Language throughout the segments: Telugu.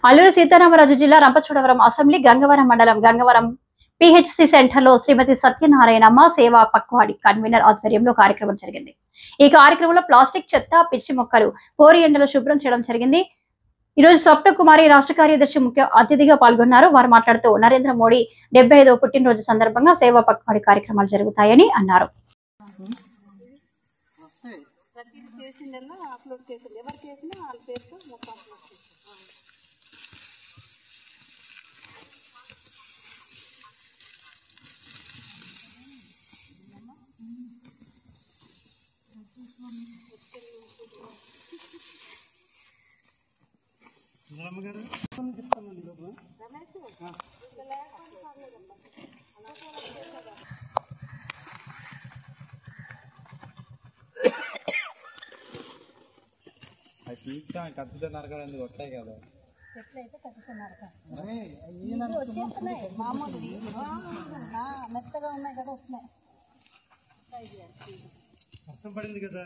అల్లూరు సీతారామరాజు జిల్లా రంపచోడవరం అసెంబ్లీ గంగవరం మండలం గంగవరం పిహెచ్సి సెంటర్ లో శ్రీమతి సత్యనారాయణమ్మ సేవా పక్వాడి కన్వీనర్ ఆధ్వర్యంలో కార్యక్రమం జరిగింది. ఈ కార్యక్రమంలో ప్లాస్టిక్ చెత్త, పిచ్చి మొక్కలు, పోరి ఎండలు శుభ్రం చేయడం జరిగింది. ఈ రోజు స్వప్న కుమారి రాష్ట్ర కార్యదర్శి ముఖ్య అతిథిగా పాల్గొన్నారు. వారు మాట్లాడుతూ నరేంద్ర మోడీ 75వ పుట్టినరోజు సందర్భంగా సేవా పక్వాడి కార్యక్రమాలు జరుగుతాయని అన్నారు. కత్తుతున్నారు కదండి, వస్తాయి కదా ఎట్లయితే కట్టుకున్నారు మామూలు మెత్తగా ఉన్నాయి కదా, వస్తున్నాయి. వర్షం పడింది కదా,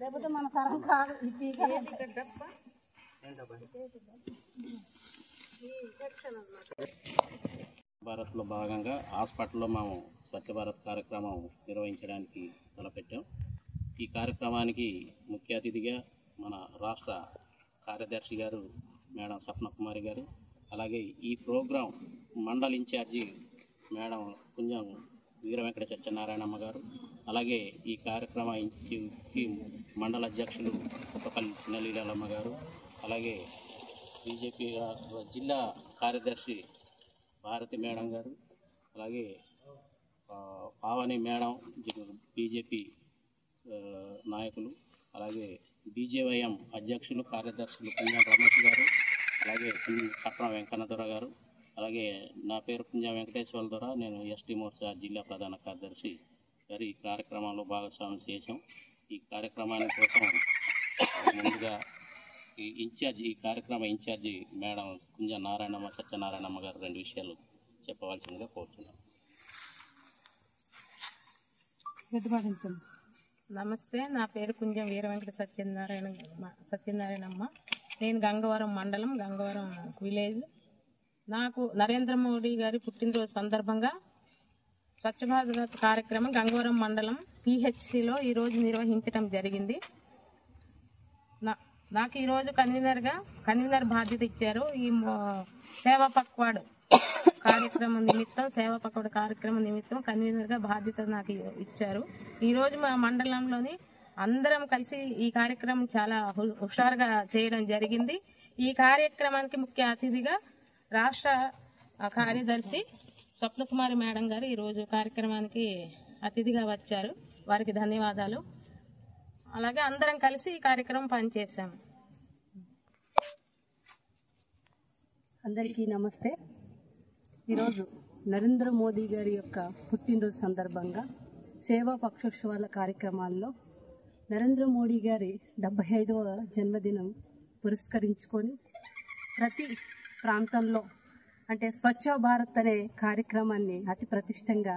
లేకపోతే మన తరం కాదు. భారత్లో భాగంగా హాస్పిటల్లో మేము స్వచ్ఛ భారత్ కార్యక్రమం నిర్వహించడానికి తలపెట్టాం. ఈ కార్యక్రమానికి ముఖ్య అతిథిగా మన రాష్ట్ర కార్యదర్శి గారు మేడం స్వప్న కుమారి గారు, అలాగే ఈ programme mandal incharge madam పుంజం Veera Venkata Satyanarayanamma గారు, అలాగే ఈ కార్యక్రమానికి మండల అధ్యక్షులు కొత్తపల్లి చిన్నలీలమ్మ గారు, అలాగే బీజేపీ జిల్లా కార్యదర్శి భారతి మేడం గారు, అలాగే పావని మేడం బీజేపీ నాయకులు, అలాగే బీజేవైఎం అధ్యక్షులు కార్యదర్శులు పుంజం రమేష్ గారు, అలాగే చక్రం వెంకన్నదొర గారు, అలాగే నా పేరు పుంజం వెంకటేశ్వర దొర, నేను ఎస్టీ మోర్చా జిల్లా ప్రధాన కార్యదర్శి గారు ఈ కార్యక్రమంలో భాగస్వామ్యం చేశాం. ఈ కార్యక్రమాన్ని కోసం ముందుగా ఈ కార్యక్రమ ఇన్ఛార్జి మేడం పుంజ నారాయణమ్మ సత్యనారాయణమ్మ గారు 2 విషయాలు చెప్పవలసిందిగా కోరుతున్నాను. నమస్తే, నా పేరు పుంజం వీర వెంకట సత్యనారాయణమ్మ. నేను గంగవరం మండలం, గంగవరం విలేజ్. నాకు నరేంద్ర మోడీ గారి పుట్టినరోజు సందర్భంగా స్వచ్ఛ భారత్ కార్యక్రమం గంగవరం మండలం పిహెచ్సిలో ఈరోజు నిర్వహించడం జరిగింది. నాకు ఈరోజు కన్వీనర్ బాధ్యత ఇచ్చారు. ఈ సేవా పక్వాడ్ కార్యక్రమం నిమిత్తం కన్వీనర్గా బాధ్యత నాకు ఇచ్చారు. ఈరోజు మా మండలంలోని అందరం కలిసి ఈ కార్యక్రమం చాలా హుషారుగా చేయడం జరిగింది. ఈ కార్యక్రమానికి ముఖ్య అతిథిగా రాష్ట్ర కార్యదర్శి స్వప్నకుమారి మేడం గారు ఈరోజు కార్యక్రమానికి అతిథిగా వచ్చారు. వారికి ధన్యవాదాలు. అలాగే అందరం కలిసి ఈ కార్యక్రమం పనిచేశాము. అందరికీ నమస్తే. ఈరోజు నరేంద్ర మోదీ గారి యొక్క పుట్టినరోజు సందర్భంగా సేవా పక్షోత్సవాల కార్యక్రమాల్లో నరేంద్ర మోడీ గారి 75వ జన్మదినం పురస్కరించుకొని ప్రతి ప్రాంతంలో అంటే స్వచ్ఛ భారత్ అనే కార్యక్రమాన్ని అతి ప్రతిష్టంగా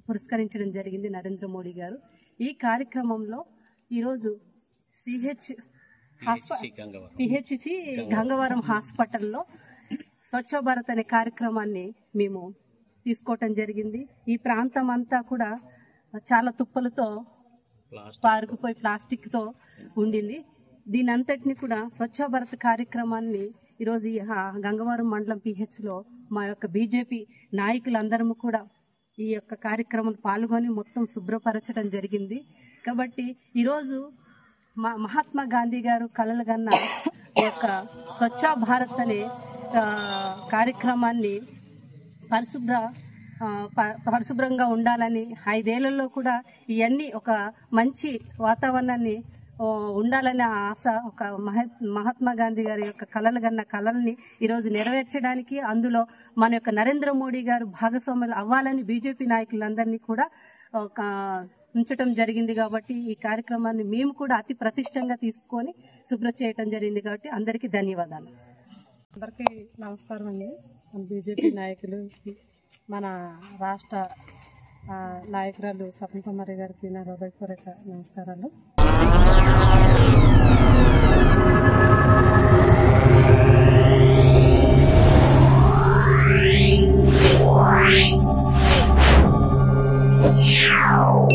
పురస్కరించడం జరిగింది నరేంద్ర మోడీ గారు. ఈ కార్యక్రమంలో ఈరోజు పిహెచ్సి గంగవరం హాస్పిటల్లో స్వచ్ఛ భారత్ అనే కార్యక్రమాన్ని మేము తీసుకోవటం జరిగింది. ఈ ప్రాంతం అంతా కూడా చాలా తుప్పలతో పారుకుపోయి ప్లాస్టిక్తో ఉండింది. దీని అంతటిని కూడా స్వచ్ఛ భారత్ కార్యక్రమాన్ని ఈరోజు ఈ గంగవరం మండలం పిహెచ్లో మా యొక్క బీజేపీ నాయకులందరము కూడా ఈ యొక్క కార్యక్రమం పాల్గొని మొత్తం శుభ్రపరచడం జరిగింది. కాబట్టి ఈరోజు మహాత్మా గాంధీ గారు కలలుగన్న ఈ యొక్క స్వచ్ఛ భారత్ అనే కార్యక్రమాన్ని పరిశుభ్రంగా ఉండాలని 5 ఏళ్లలో కూడా ఇవన్నీ ఒక మంచి వాతావరణాన్ని ఉండాలనే ఆశ ఒక మహాత్మా గాంధీ గారి యొక్క కలల్ని ఈరోజు నెరవేర్చడానికి అందులో మన యొక్క నరేంద్ర మోడీ గారు భాగస్వాములు అవ్వాలని బీజేపీ నాయకులందరినీ కూడా ఉంచడం జరిగింది. కాబట్టి ఈ కార్యక్రమాన్ని మేము కూడా అతి ప్రతిష్టంగా తీసుకొని శుభ్రం చేయటం జరిగింది. కాబట్టి అందరికీ ధన్యవాదాలు. అందరికీ నమస్కారం అండి. మన బీజేపీ నాయకులు, మన రాష్ట్ర నాయకురాలు స్వప్న కుమారి గారికి నా హృదయపూర్వక నమస్కారాలు. Wow.